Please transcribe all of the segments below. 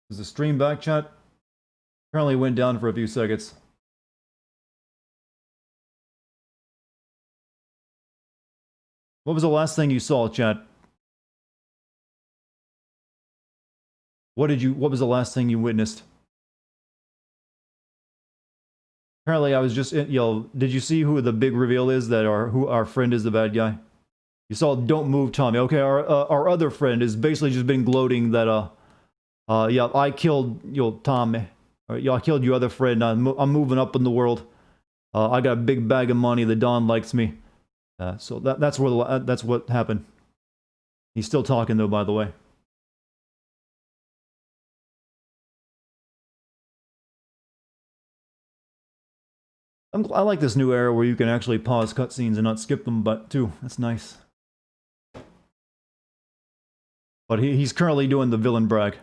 Is the stream back, chat? Apparently went down for a few seconds. What was the last thing you saw, chat? What was the last thing you witnessed? Apparently I was just, did you see who the big reveal is that who our friend is the bad guy? You saw Don't Move Tommy. Okay, our other friend has basically just been gloating that, yeah, I killed, Tommy. Yeah, I killed your other friend. I'm moving up in the world. I got a big bag of money. The Don likes me. So that's what happened. He's still talking though, by the way. I like this new era where you can actually pause cutscenes and not skip them, but too. That's nice. But he's currently doing the villain brag.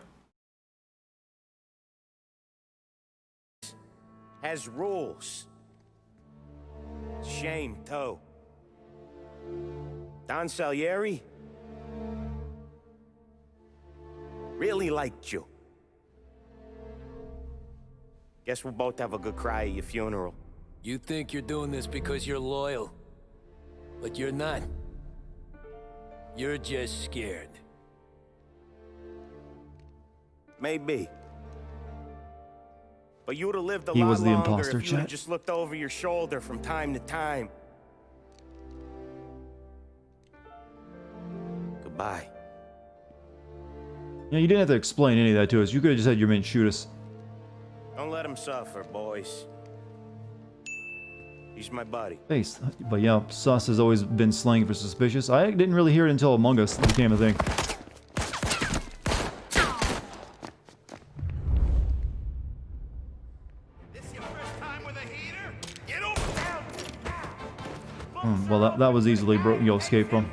Has rules. Shame, too. Don Salieri really liked you. Guess we'll both have a good cry at your funeral. You think you're doing this because you're loyal, but you're not. You're just scared. Maybe. But you would have lived a He lot was the longer imposter, if you would have chat. just looked over your shoulder from time to time. Goodbye. Yeah, you didn't have to explain any of that to us. You could have just had your men shoot us. Don't let him suffer, boys. He's my buddy. Face. But yeah, Sus has always been slang for suspicious. I didn't really hear it until Among Us became a thing. Well, that was easily escaped from.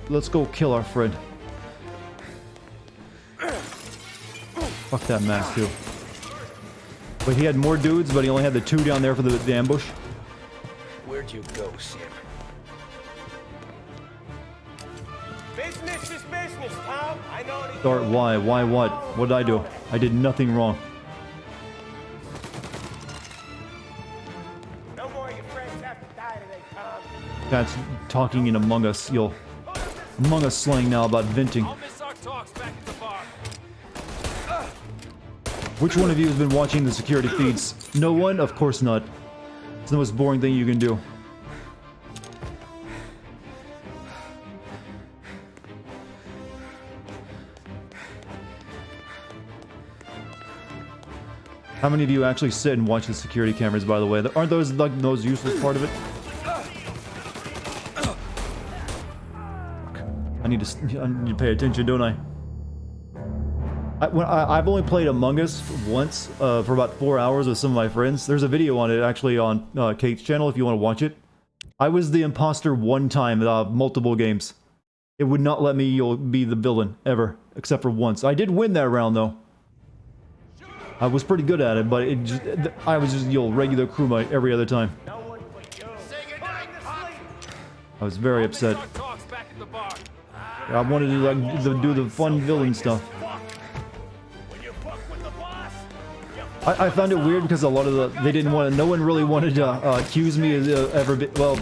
Let's go kill our friend. Fuck that mask too. But he had more dudes, but he only had the 2 down there for the ambush. Where'd you go, Sam? Business is business, Tom. I know it. Start why? Why what? What did I do? I did nothing wrong. No more of your friends have to die today, Tom. That's talking in Among Us. Among Us slang now about venting. I'll miss our talks back at the bar. Which one of you has been watching the security feeds? No one? Of course not. It's the most boring thing you can do. How many of you actually sit and watch the security cameras, by the way? Aren't those like the most useless part of it? I need to pay attention, don't I? I've only played Among Us once for about 4 hours with some of my friends. There's a video on it actually on Kate's channel if you want to watch it. I was the imposter one time, multiple games. It would not let me be the villain, ever. Except for once. I did win that round though. I was pretty good at it, but I was just regular crewmate every other time. I was very upset. I wanted to do the fun villain stuff. I found it weird because a lot of no one really wanted to accuse me as well.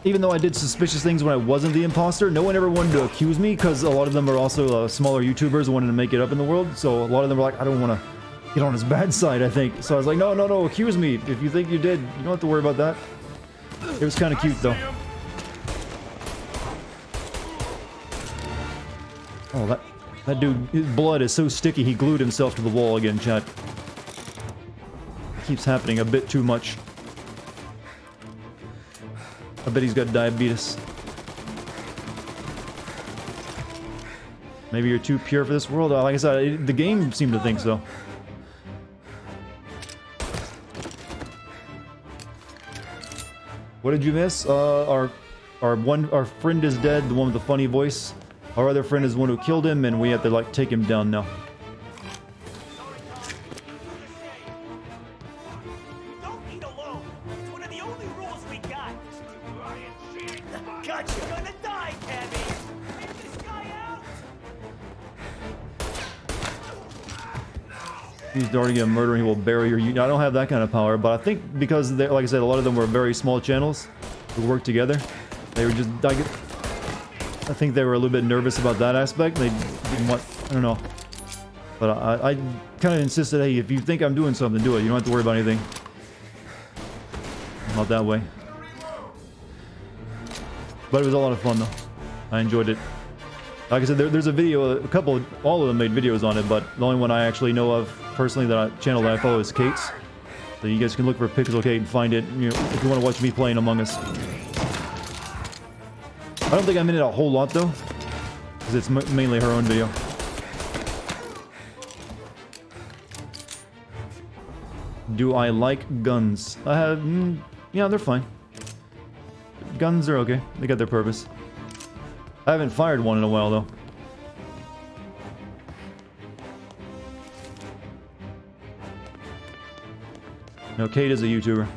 Even though I did suspicious things when I wasn't the imposter, no one ever wanted to accuse me because a lot of them are also smaller YouTubers who wanted to make it up in the world. So a lot of them were like, I don't want to get on his bad side, I think. So I was like, no, accuse me. If you think you did, you don't have to worry about that. It was kind of cute though. Oh, that dude, his blood is so sticky he glued himself to the wall again, chat. It keeps happening a bit too much. I bet he's got diabetes. Maybe you're too pure for this world. Like I said, the game seemed to think so. What did you miss? Our friend is dead, the one with the funny voice. Our other friend is the one who killed him, and we have to take him down now. Don't eat alone. It's one of the only rules we got. Use Dartigan murder and he will bury your unit. I don't have that kind of power, but I think because, like I said, a lot of them were very small channels who worked together. They were just... I think they were a little bit nervous about that aspect. They didn't want... I don't know. But I kind of insisted, hey, if you think I'm doing something, do it. You don't have to worry about anything. Not that way. But it was a lot of fun, though. I enjoyed it. Like I said, there's a video, all of them made videos on it, but the only one I actually know of personally, channel that I follow is Kate's. So you guys can look for Pixel Kate and find it, you know, if you want to watch me playing Among Us. I don't think I'm in it a whole lot, though, because it's mainly her own video. Do I like guns? Yeah, they're fine. Guns are okay. They got their purpose. I haven't fired one in a while, though. No, Kate is a YouTuber.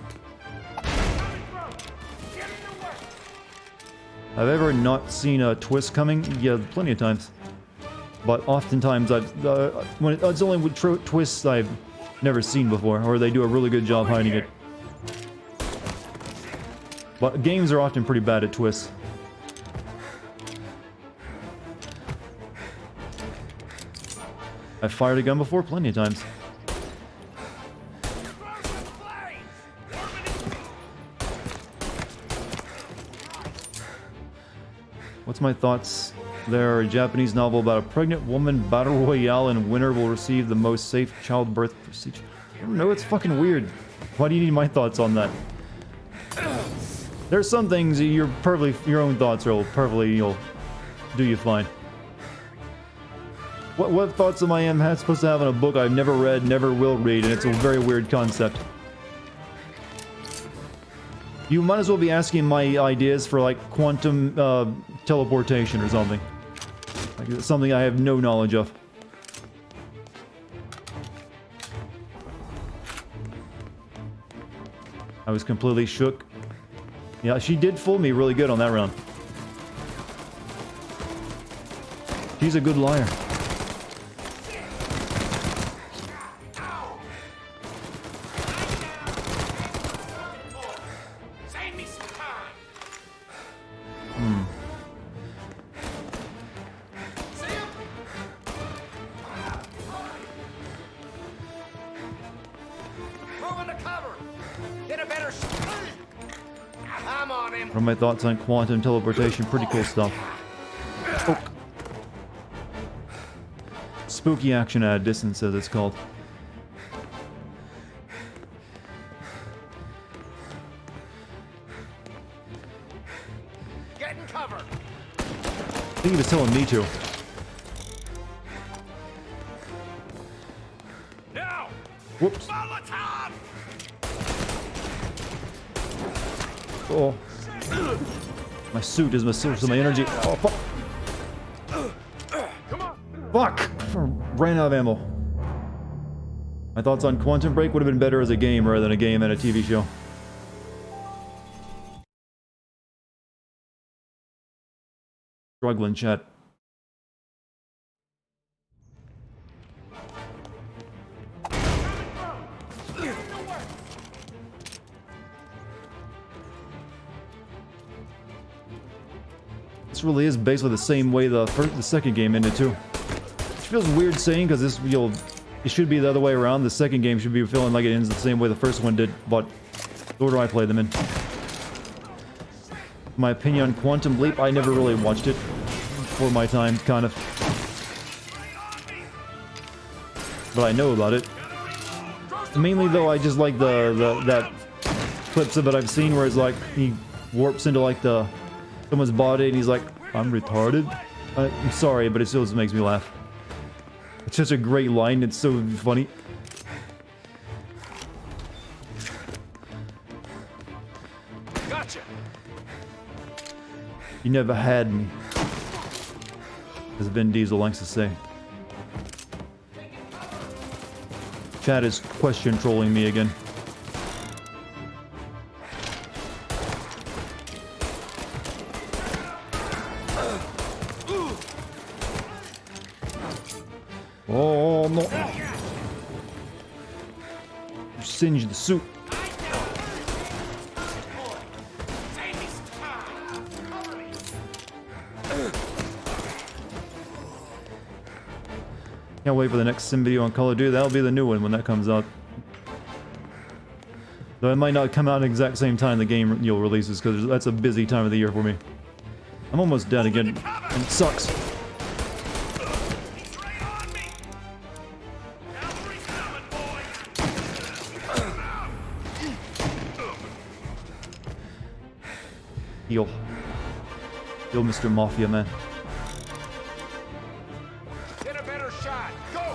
I've ever not seen a twist coming? Yeah, plenty of times. But oftentimes, it's only with twists I've never seen before, or they do a really good job hiding it. But games are often pretty bad at twists. I've fired a gun before plenty of times. What's my thoughts? There are a Japanese novel about a pregnant woman battle royale and winner will receive the most safe childbirth procedure. I don't know, it's fucking weird. Why do you need my thoughts on that? There's some things your own thoughts will perfectly do you fine. What thoughts am I supposed to have on a book I've never read, never will read, and it's a very weird concept. You might as well be asking my ideas for like quantum teleportation or something. Like it's something I have no knowledge of. I was completely shook. Yeah, she did fool me really good on that round. She's a good liar. What are my thoughts on quantum teleportation? Pretty cool stuff. Oh. Spooky action at a distance, as it's called. Get in cover. I think he was telling me to. Now. Whoops. Molotov. Oh. My suit is my source of my energy. Oh, fuck. Come on. Fuck! Ran out of ammo. My thoughts on Quantum Break would have been better as a game rather than a game and a TV show. Struggling, chat. This really is basically the same way the second game ended too. Which feels weird saying because this it should be the other way around. The second game should be feeling like it ends the same way the first one did, but the order I play them in. My opinion on Quantum Leap, I never really watched it for my time, kind of. But I know about it. Mainly though, I just like that clips of it I've seen where it's like he warps into like someone's body and he's like, I'm retarded? I'm sorry, but it still just makes me laugh. It's such a great line, it's so funny. Gotcha. You never had me. As Vin Diesel likes to say. Chat is question trolling me again. Oh no. singe the suit. Can't wait for the next sim video on Call of Duty. That'll be the new one when that comes out. Though it might not come out at the exact same time the game releases, because that's a busy time of the year for me. I'm almost dead again, and it sucks. Heal. Heal, Mr. Mafia, man. Get a better shot. Go!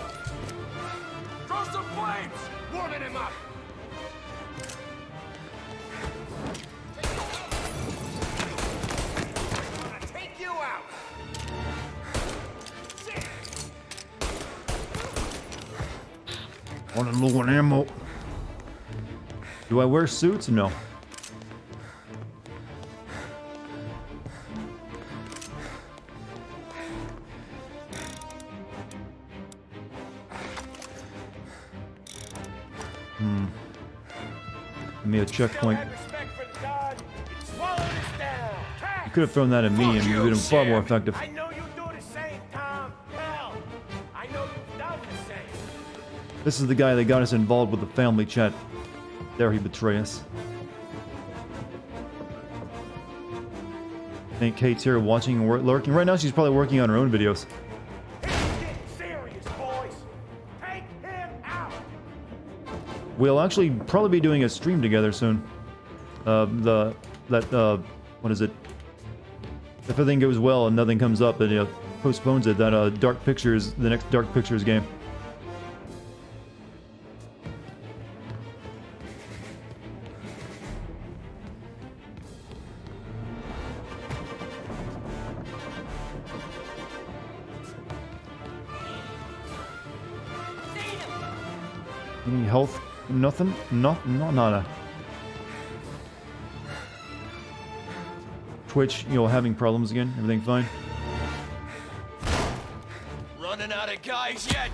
Throw some flames! Warming him up! I'm gonna take you out! Want a little ammo. Do I wear suits? No. Give me a checkpoint. You could have thrown that at me and you would have been far more effective. I know you do the same, Tom. Hell, I know you've done the same. This is the guy that got us involved with the family chat. There he betrayed us. I think Kate's here watching and lurking. Right now she's probably working on her own videos. It's getting serious, boys. Take him out. We'll actually probably be doing a stream together soon. What is it? If everything goes well and nothing comes up that postpones it, that Dark Pictures, the next Dark Pictures game. Any health? Nothing? No, nada. Twitch, having problems again. Everything fine? Running out of guys yet?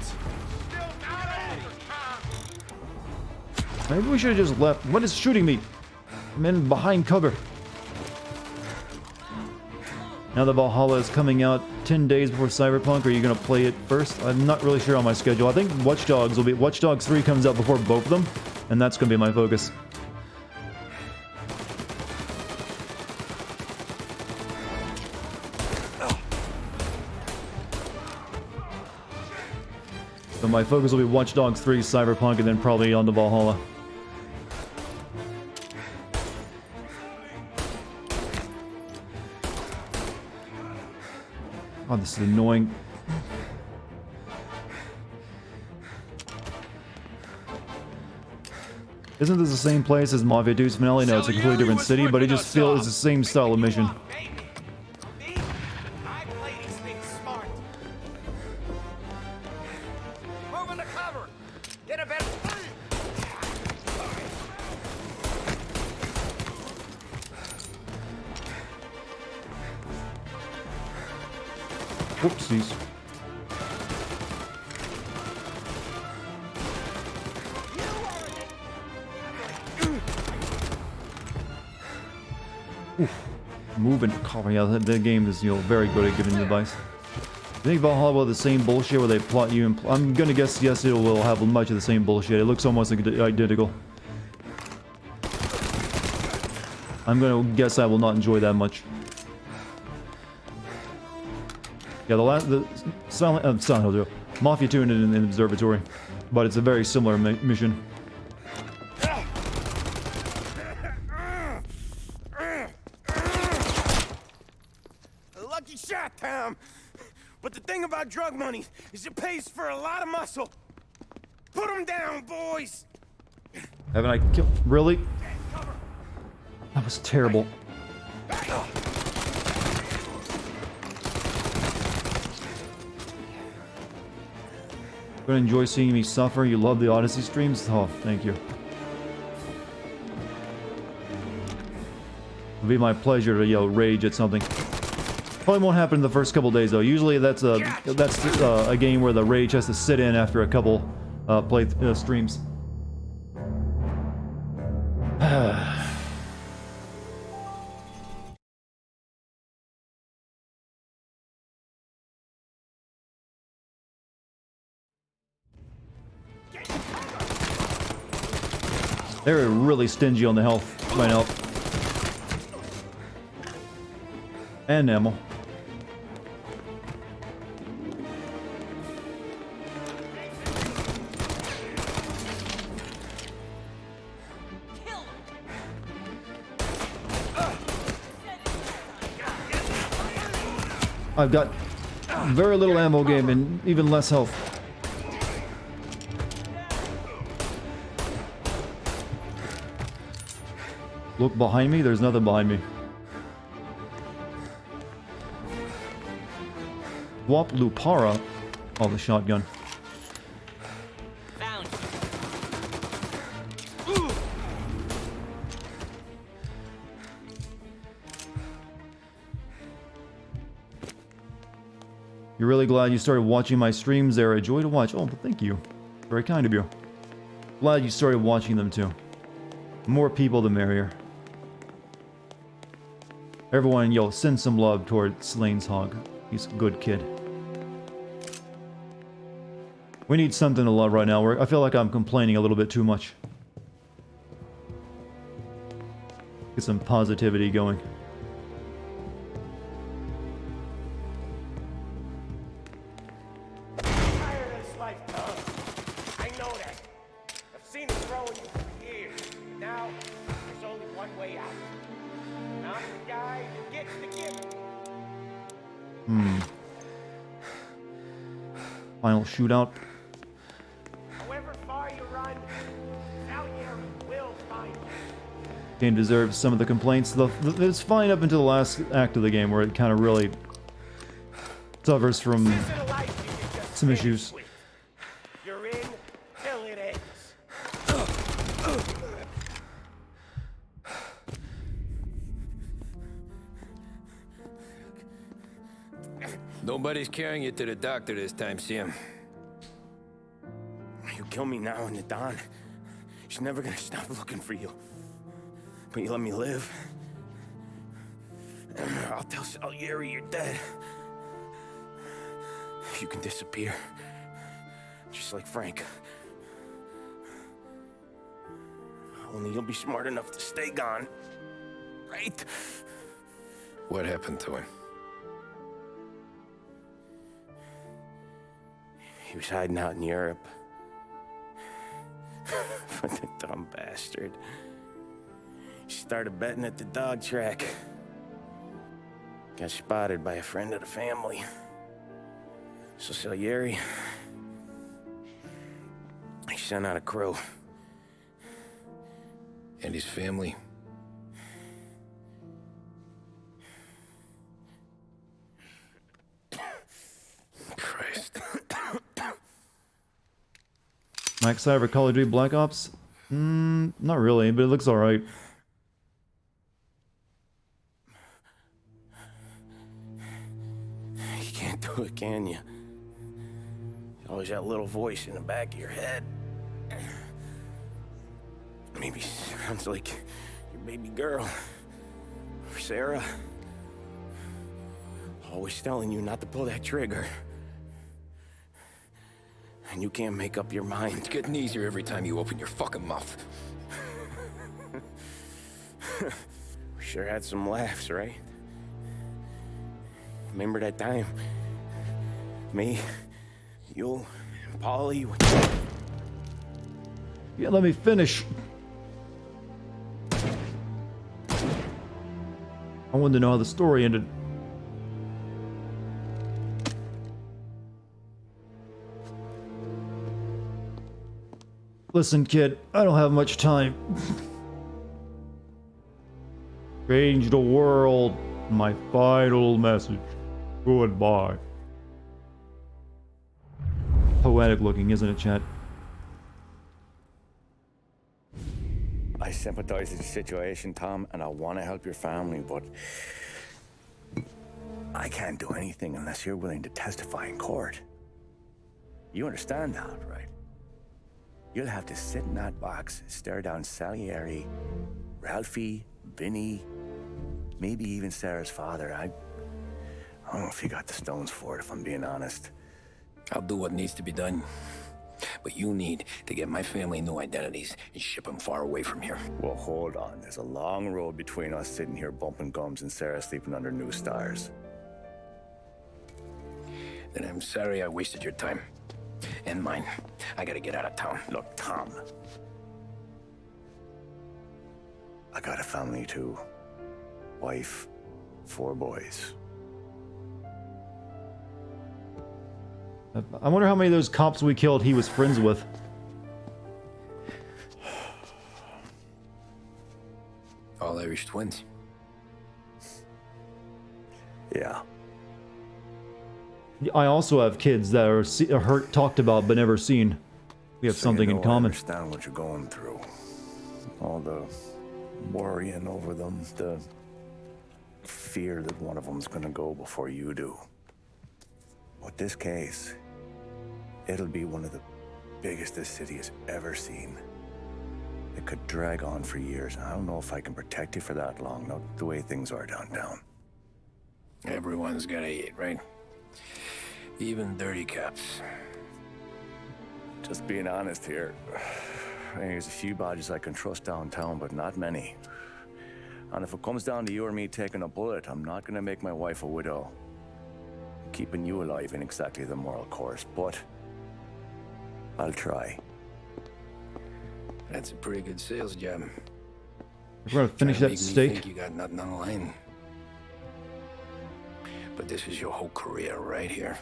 Maybe we should have just left. What is shooting me? I'm in behind cover. Now that Valhalla is coming out 10 days before Cyberpunk, are you going to play it first? I'm not really sure on my schedule. I think Watch Dogs 3 comes out before both of them, and that's going to be my focus. So my focus will be Watch Dogs 3, Cyberpunk, and then probably on to Valhalla. Oh, this is annoying. Isn't this the same place as Mafia 2's finale? No, it's a completely different city, but it just feels it's the same style of mission. I play these things smart. Move into cover. Get a better. Whoopsies. Oof. Move and cover. Yeah, the game is very good at giving advice. I think Valhalla will have the same bullshit where they plot you and I'm gonna guess yes, it will have much of the same bullshit. It looks almost identical. I'm gonna guess I will not enjoy that much. Yeah, the Silent Hill, Mafia 2 in an observatory, but it's a very similar mission. Lucky shot, Tom. But the thing about drug money is it pays for a lot of muscle. Put him down, boys. Haven't I killed? Really? That was terrible. Gonna enjoy seeing me suffer. You love the Odyssey streams? Oh, thank you. It'll be my pleasure to rage at something. Probably won't happen in the first couple days though. Usually that's a game where the rage has to sit in after a couple streams. They're really stingy on the health right now. And ammo. I've got very little ammo game and even less health. Look behind me, there's nothing behind me. Swap Lupara. Oh, the shotgun. Found. You're really glad you started watching my streams there. A joy to watch. Oh, thank you. Very kind of you. Glad you started watching them too. More people the merrier. Everyone, yo, send some love toward Slane's Hog. He's a good kid. We need something to love right now. I feel like I'm complaining a little bit too much. Get some positivity going. Tired of this life, Tom. I know that. I've seen it growing you for years. Now, there's only one way out. And I'm the guy who gets the gift. Final shootout. However far you run, Salieri will find you. Game deserves some of the complaints. It's fine up until the last act of the game where it kind of really suffers from This isn't a life you can just some finish issues. with. You're in till it ends. Nobody's carrying you to the doctor this time, Sam. You kill me now in the dawn. She's never gonna stop looking for you. But you let me live. I'll tell Salieri you're dead. You can disappear. Just like Frank. Only you'll be smart enough to stay gone. Right? What happened to him? He was hiding out in Europe. But the dumb bastard. He started betting at the dog track. Got spotted by a friend of the family. So Salieri, he sent out a crew. And his family? Christ. Max Cyber Call of Duty Black Ops? Not really, but it looks alright. You can't do it, can you? There's always that little voice in the back of your head. Maybe sounds like your baby girl. Or Sarah. Always telling you not to pull that trigger. And you can't make up your mind. It's getting easier every time you open your fucking mouth. We sure had some laughs, right? Remember that time? Me, you, and Polly. Yeah, let me finish. I wanted to know how the story ended. Listen, kid, I don't have much time. Change the world. My final message. Goodbye. Poetic looking, isn't it, Chad? I sympathize with the situation, Tom, and I want to help your family, but I can't do anything unless you're willing to testify in court. You understand that, right? You'll have to sit in that box, stare down Salieri, Ralphie, Vinny, maybe even Sarah's father. I don't know if you got the stones for it, if I'm being honest. I'll do what needs to be done. But you need to get my family new identities and ship them far away from here. Well, hold on. There's a long road between us sitting here bumping gums and Sarah sleeping under new stars. Then I'm sorry I wasted your time. And mine. I gotta get out of town. Look, Tom. I got a family too. Wife, 4 boys. I wonder how many of those cops we killed he was friends with. All Irish twins. Yeah. I also have kids that are heard, talked about, but never seen. We have So something you in know, I common. understand what you're going through. All the worrying over them, the fear that one of them's gonna go before you do. But this case, it'll be one of the biggest this city has ever seen. It could drag on for years. I don't know if I can protect you for that long, not the way things are downtown. Everyone's gotta eat, right? Even dirty cops. Just being honest here, there's a few badges I can trust downtown, but not many. And if it comes down to you or me taking a bullet, I'm not gonna make my wife a widow. Keeping you alive ain't exactly the moral course, but I'll try. That's a pretty good sales job. We're gonna finish Trying that to make me steak. think you got nothing on the line. But this is your whole career right here.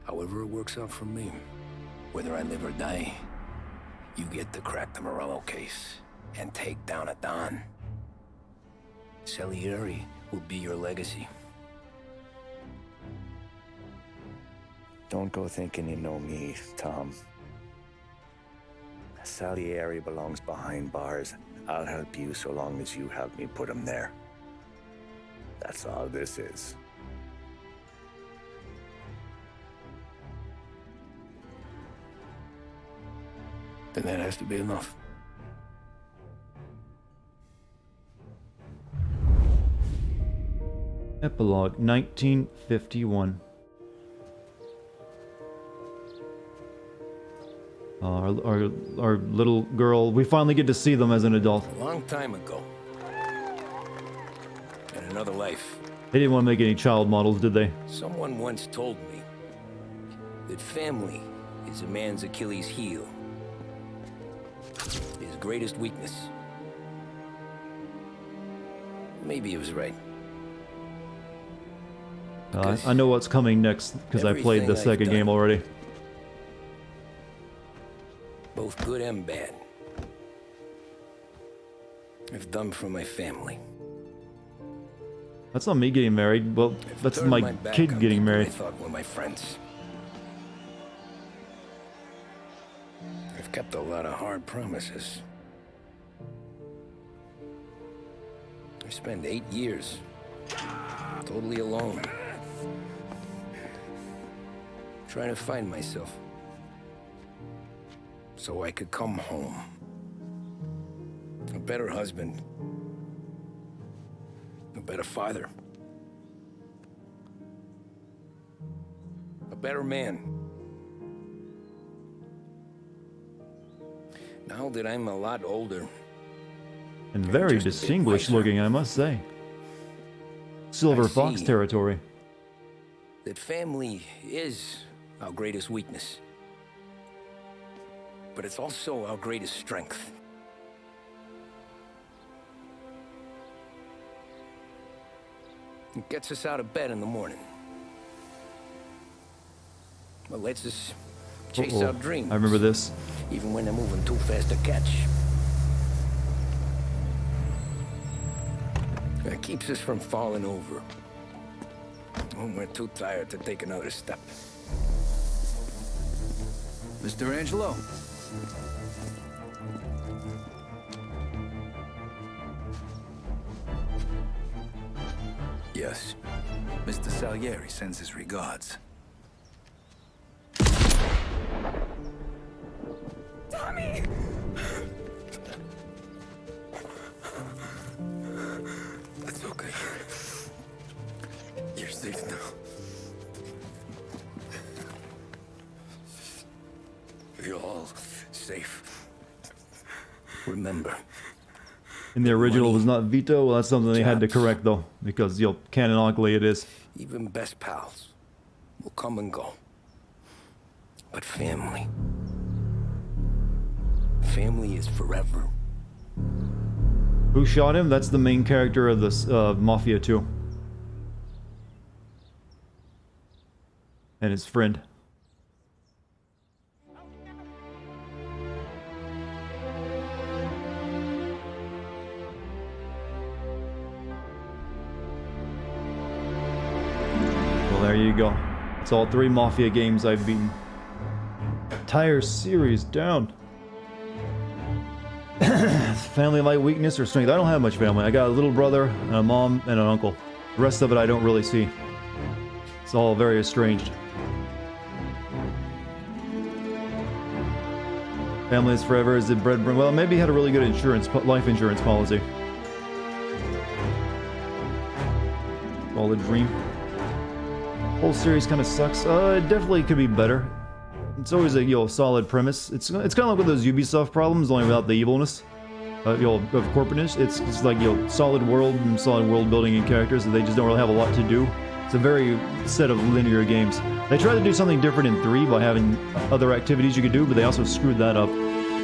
However it works out for me, whether I live or die, you get to crack the Morello case and take down a Don. Salieri will be your legacy. Don't go thinking you know me, Tom. Salieri belongs behind bars. I'll help you so long as you help me put him there. That's all this is. Then that has to be enough. Epilogue 1951. Our little girl, we finally get to see them as an adult. A long time ago. In another life, They didn't want to make any child models, did they? someone once told me that family is a man's Achilles heel, his greatest weakness. Maybe he was right. I know what's coming next because I played the Everything I've second game done. already. Both good and bad. I've done for my family. That's not me getting married. Well, I've that's turned my back kid on getting people married. I thought were my friends. I've kept a lot of hard promises. I spent 8 years totally alone, trying to find myself so I could come home. A better husband, a better father, a better man. Now that I'm a lot older, And very just a bit distinguished wiser. looking, I must say. Silver I Fox see. territory. that family is our greatest weakness. But it's also our greatest strength. It gets us out of bed in the morning. It lets us chase Uh-oh. our dreams. I remember this. Even when they're moving too fast to catch. It keeps us from falling over when we're too tired to take another step. Mr. Angelo. Yes. Mr. Salieri sends his regards. You're all safe. Remember, In the original, it was not Vito. Well, that's something they had to correct, though, because, you know, canonically it is. even best pals will come and go. But family... family is forever. Who shot him? That's the main character of this Mafia 2. And his friend. Well, there you go. It's all 3 Mafia games I've beaten. Entire series down. Family my weakness or strength? I don't have much family. I got a little brother, and a mom, and an uncle. The rest of it I don't really see. It's all very estranged. Family is forever is the breadbinner. Well, maybe he had a really good life insurance policy. All a dream. Whole series kind of sucks. It definitely could be better. It's always a solid premise. It's kind of like with those Ubisoft problems, only without the evilness, of corporateness. It's just like solid world and solid world building and characters that they just don't really have a lot to do. It's a very set of linear games. They tried to do something different in 3 by having other activities you could do, but they also screwed that up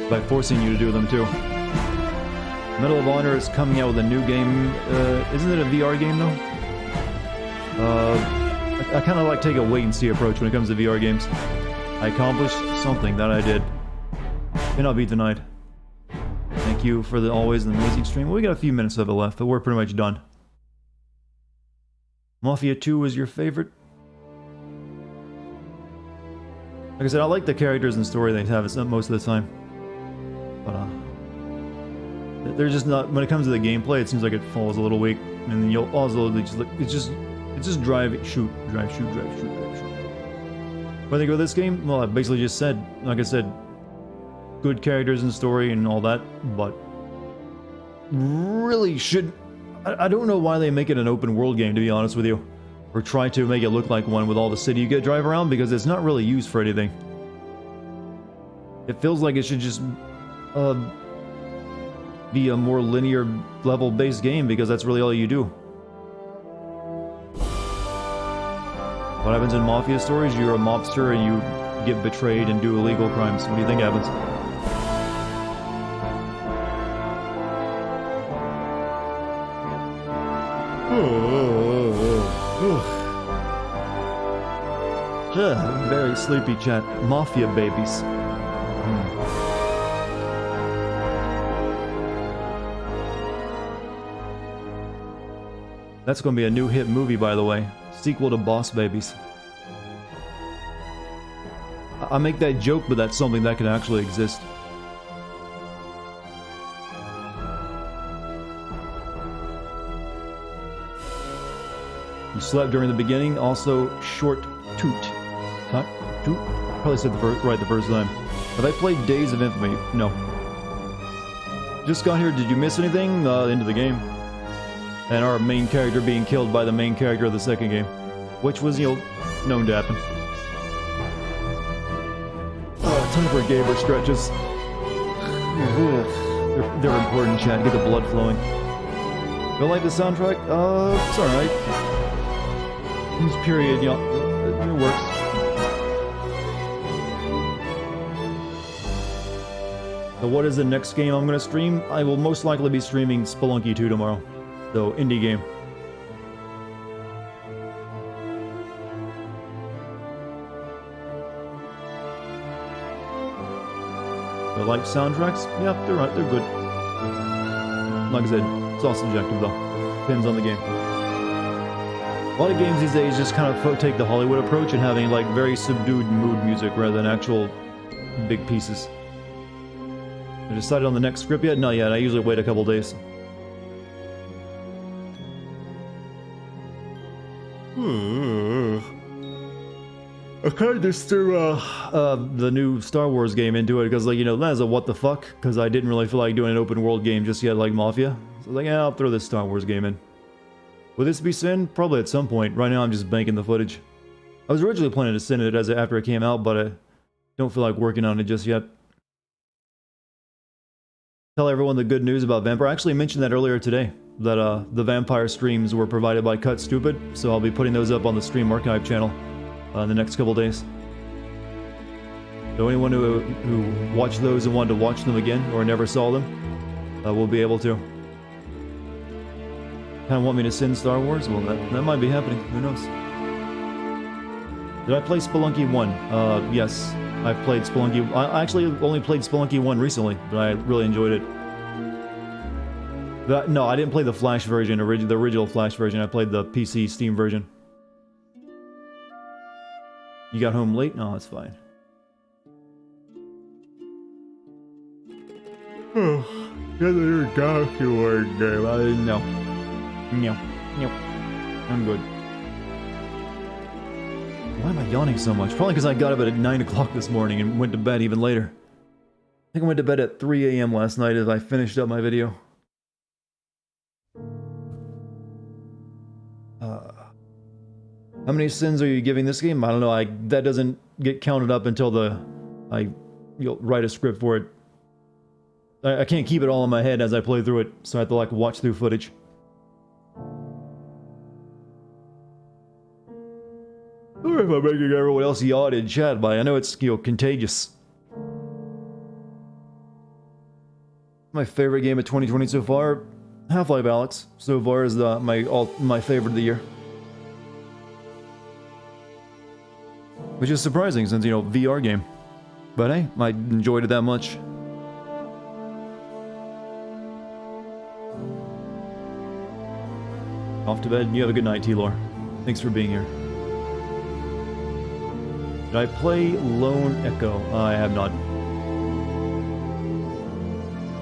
by forcing you to do them too. Medal of Honor is coming out with a new game. Isn't it a VR game though? I kind of like take a wait and see approach when it comes to VR games. I accomplished something that I did. Cannot be denied. Thank you for always an amazing stream. Well, we got a few minutes of it left, but we're pretty much done. Mafia 2 was your favorite? Like I said, I like the characters and story they have most of the time. But, they're just not... When it comes to the gameplay, it seems like it falls a little weak. And then you'll also... It's just drive, shoot, drive, shoot, drive, shoot, drive, shoot. What I think of this game? Well, I basically just said, like I said, good characters and story and all that, but really should... I don't know why they make it an open world game, to be honest with you. Or try to make it look like one with all the city you get to drive around, because it's not really used for anything. It feels like it should just be a more linear level-based game, because that's really all you do. What happens in Mafia stories? You're a mobster and you get betrayed and do illegal crimes. What do you think happens? Very sleepy chat. Mafia babies. That's going to be a new hit movie, by the way. Sequel to Boss Babies. I make that joke, but that's something that can actually exist. You slept during the beginning. Also, short toot. Toot? Probably said right the first time. Have I played Days of Infamy? No. Just got here. Did you miss anything? Into the game. And our main character being killed by the main character of the second game. Which was, known to happen. Time for gamer stretches. They're important, chat. Get the blood flowing. You like the soundtrack? It's alright. This period, it works. So what is the next game I'm going to stream? I will most likely be streaming Spelunky 2 tomorrow. So, indie game. I like soundtracks? Yeah, they're right, they're good. Like I said, it's all subjective though. Depends on the game. A lot of games these days just kind of take the Hollywood approach and having like very subdued mood music rather than actual big pieces. I decided on the next script yet? Not yet, I usually wait a couple days. I kind of just threw the new Star Wars game into it because, that's a what the fuck, because I didn't really feel like doing an open world game just yet like Mafia. So I was like, yeah, I'll throw this Star Wars game in. Will this be sent? Probably at some point. Right now I'm just banking the footage. I was originally planning to send it after it came out, but I Don't feel like working on it just yet. Tell everyone the good news about Vampire. I actually mentioned that earlier today, that the Vampire streams were provided by Cut Stupid, so I'll be putting those up on the Stream Archive channel in the next couple days. So anyone who watched those and wanted to watch them again, or never saw them, will be able to. Kind of want me to send Star Wars? Well, that might be happening. Who knows? Did I play Spelunky 1? Yes. I've played Spelunky. I actually only played Spelunky 1 recently, but I really enjoyed it. No, I didn't play the Flash version, the original Flash version. I played the PC Steam version. You got home late? No, it's fine. Oh, you're game. No. No. No. I'm good. Why am I yawning so much? Probably because I got up at 9 o'clock this morning and went to bed even later. I think I went to bed at 3 a.m. last night as I finished up my video. How many sins are you giving this game? I don't know. That doesn't get counted up until you'll write a script for it. I can't keep it all in my head as I play through it, so I have to like watch through footage. Sorry if I'm making everyone else yawn in chat, but I know it's, contagious. My favorite game of 2020 so far, Half-Life Alyx. So far is my favorite of the year. Which is surprising since, VR game. But hey, I enjoyed it that much. Off to bed. You have a good night, T-Lore. Thanks for being here. Did I play Lone Echo? I have not.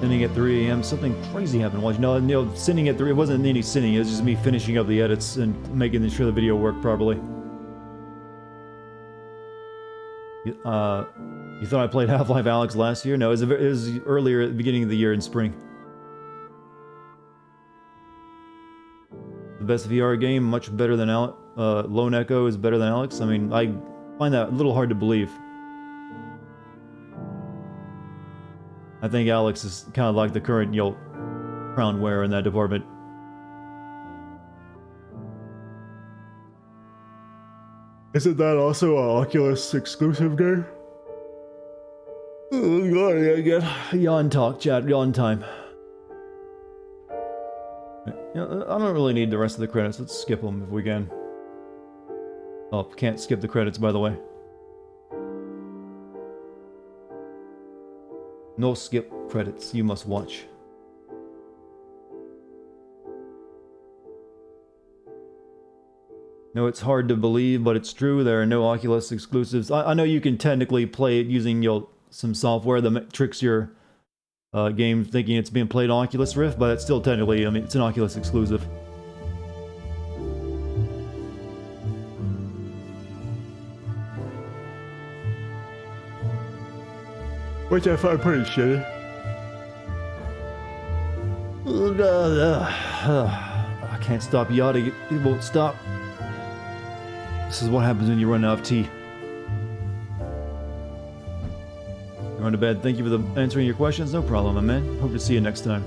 Sending at 3 a.m. Something crazy happened. No, sending at 3. It wasn't any sending. It was just me finishing up the edits and making sure the video worked properly. You thought I played Half-Life Alyx last year? No, it was earlier at the beginning of the year in spring. The best VR game, much better than Lone Echo is better than Alyx. I mean, I find that a little hard to believe. I think Alyx is kind of like the current, crown wearer in that department. Isn't that also an Oculus exclusive game? Oh god, I get yawn talk, chat, yawn time. I don't really need the rest of the credits. Let's skip them if we can. Oh, can't skip the credits, by the way. No skip credits. You must watch. No, it's hard to believe, but it's true. There are no Oculus exclusives. I know you can technically play it using some software that tricks your game thinking it's being played on Oculus Rift, but it's still technically, it's an Oculus exclusive. Which I find pretty shitty. I can't stop yawning. It won't stop. This is what happens when you run out of tea. You're on to bed. Thank you for answering your questions. No problem, my man. Hope to see you next time.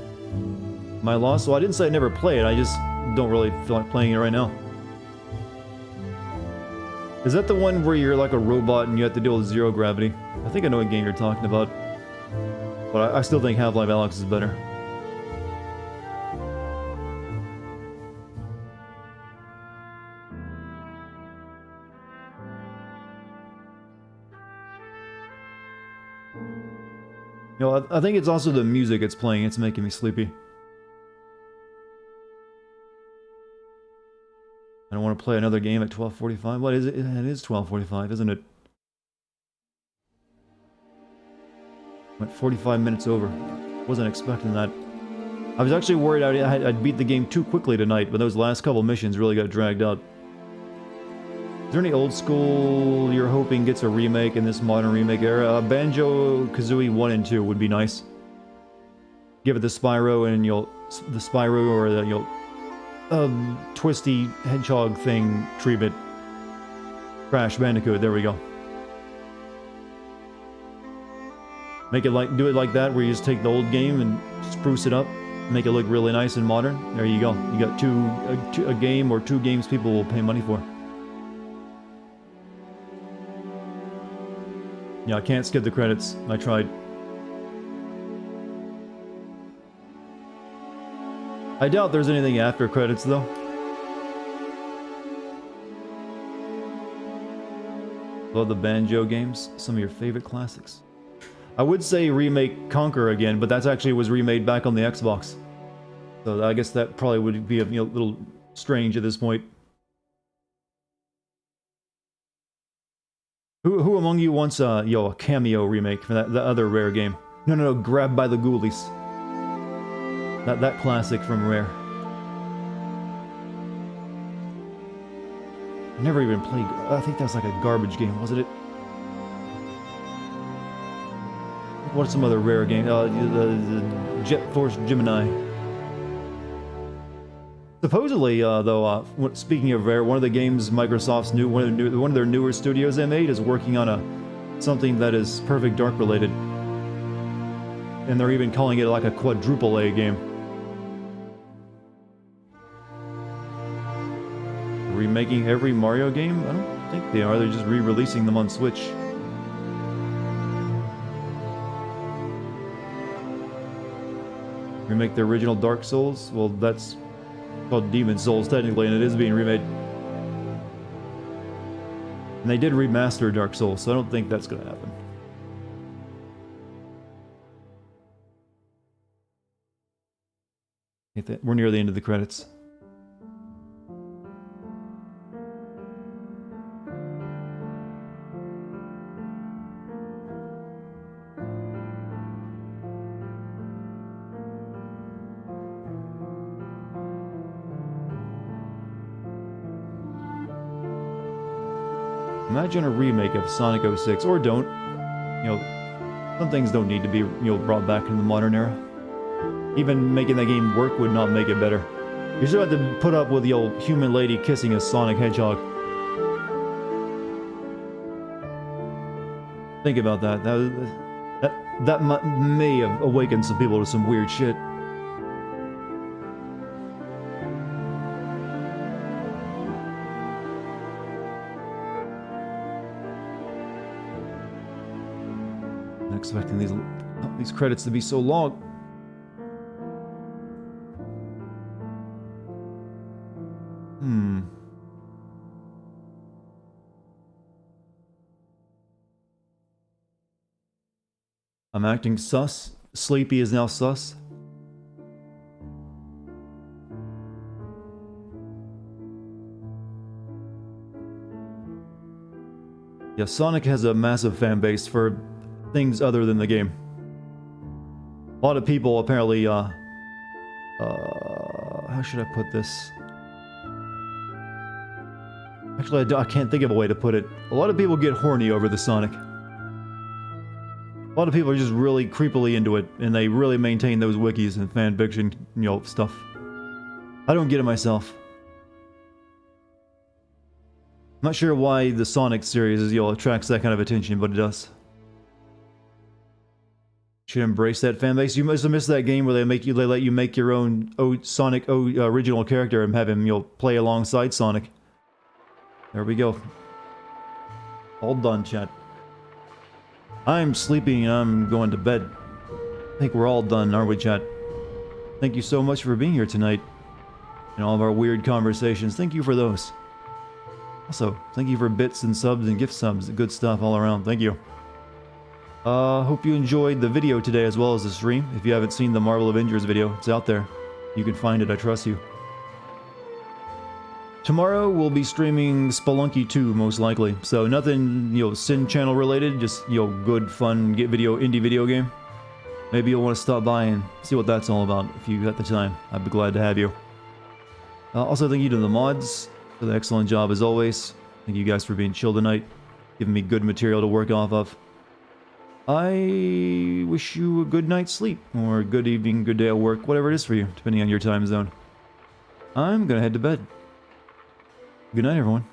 My loss? Well, I didn't say I never play it. I just don't really feel like playing it right now. Is that the one where you're like a robot and you have to deal with zero gravity? I think I know what game you're talking about. But I still think Half-Life Alyx is better. I think it's also the music it's playing. It's making me sleepy. I don't want to play another game at 12:45. What is it? It is 12:45, isn't it? Went 45 minutes over. Wasn't expecting that. I was actually worried I'd beat the game too quickly tonight, but those last couple missions really got dragged out. Is there any old school you're hoping gets a remake in this modern remake era? Banjo-Kazooie 1 and 2 would be nice. Give it the Spyro and the Spyro or the twisty hedgehog thing treatment. Crash Bandicoot, there we go. Make it like, do it like that, where you just take the old game and spruce it up, make it look really nice and modern. There you go. You got a game or two games people will pay money for. Yeah, I can't skip the credits. I tried. I doubt there's anything after credits, though. Love the Banjo games. Some of your favorite classics. I would say remake Conquer again, but that's actually was remade back on the Xbox. So I guess that probably would be a little strange at this point. Who among you wants a cameo remake for that other Rare game? No, Grabbed by the Ghoulies. That classic from Rare. I never even played. I think that was like a garbage game, wasn't it? What's some other Rare game? The Jet Force Gemini. Supposedly, though, speaking of Rare, one of the games Microsoft's one of their newer studios they made is working on something that is Perfect Dark related, and they're even calling it like a quadruple A game. Remaking every Mario game? I don't think they are. They're just re-releasing them on Switch. Remake the original Dark Souls? Well, that's called Demon Souls technically, and it is being remade. And they did remaster Dark Souls, so I don't think that's gonna happen. We're near the end of the credits. Imagine a remake of Sonic 06, or don't. Some things don't need to be, brought back in the modern era. Even making that game work would not make it better. You still have to put up with the old human lady kissing a Sonic Hedgehog. Think about that. That may have awakened some people to some weird shit. Expecting these credits to be so long. I'm acting sus. Sleepy is now sus. Yeah, Sonic has a massive fan base for things other than the game. A lot of people apparently, how should I put this? Actually, I can't think of a way to put it. A lot of people get horny over the Sonic. A lot of people are just really creepily into it, and they really maintain those wikis and fanfiction, stuff. I don't get it myself. I'm not sure why the Sonic series attracts that kind of attention, but it does. Should embrace that fan base. You must have missed that game where they let you make your own Sonic original character and have him play alongside Sonic. There we go. All done, chat. I'm sleepy and I'm going to bed. I think we're all done, aren't we, chat? Thank you so much for being here tonight. And all of our weird conversations. Thank you for those. Also, thank you for bits and subs and gift subs. Good stuff all around. Thank you. Hope you enjoyed the video today as well as the stream. If you haven't seen the Marvel Avengers video, it's out there. You can find it, I trust you. Tomorrow we'll be streaming Spelunky 2, most likely. So nothing, Sin Channel related, just, good, fun, indie video game. Maybe you'll want to stop by and see what that's all about if you got the time. I'd be glad to have you. Also, thank you to the mods for the excellent job as always. Thank you guys for being chill tonight, giving me good material to work off of. I wish you a good night's sleep, or a good evening, good day at work, whatever it is for you, depending on your time zone. I'm gonna head to bed. Good night, everyone.